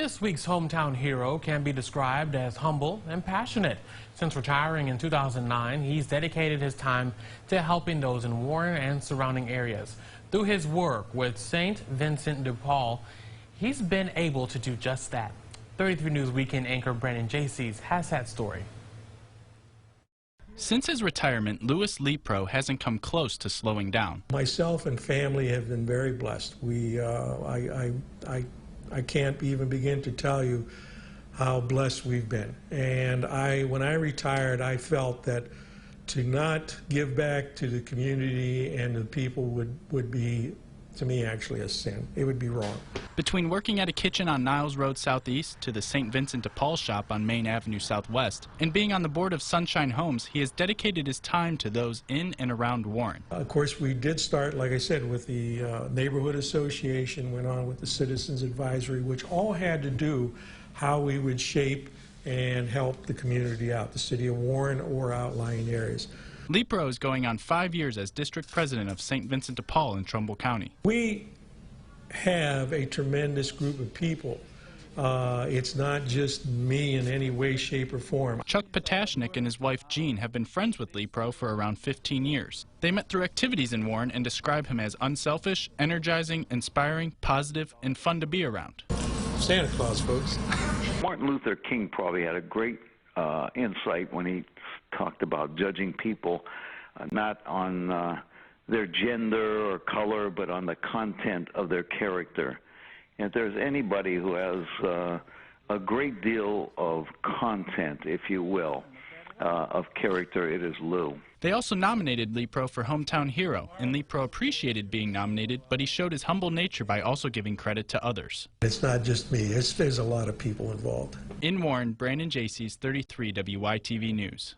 This week's hometown hero can be described as humble and passionate. Since retiring in 2009, he's dedicated his time to helping those in Warren and surrounding areas. Through his work with St. Vincent de Paul, he's been able to do just that. 33 News Weekend anchor Brandon Jaycees has that story. Since his retirement, Louis Lepro hasn't come close to slowing down. Myself and family have been very blessed. I can't even begin to tell you how blessed we've been. And when I retired, I felt that to not give back to the community and the people would be, to me, actually a sin. It would be wrong. Between working at a kitchen on Niles Road Southeast to the St. Vincent de Paul shop on Main Avenue Southwest and being on the board of Sunshine Homes, he has dedicated his time to those in and around Warren. Of course, we did start, like I said, with the Neighborhood Association, went on with the Citizens Advisory, which all had to do how we would shape and help the community out, the city of Warren or outlying areas. Lepro is going on 5 years as district president of St. Vincent de Paul in Trumbull County. We have a tremendous group of people. It's not just me in any way, shape, or form. Chuck Potashnik and his wife Jean have been friends with Lepro for around 15 years. They met through activities in Warren and describe him as unselfish, energizing, inspiring, positive, and fun to be around. Santa Claus, folks. Martin Luther King probably had a great insight when he talked about judging people not on their gender or color, but on the content of their character. And if there's anybody who has a great deal of content, if you will, of character, it is Lou. They also nominated Lepro for Hometown Hero, and Lepro appreciated being nominated, but he showed his humble nature by also giving credit to others. It's not just me. There's a lot of people involved. In Warren, Brandon Jaycees, 33 WYTV News.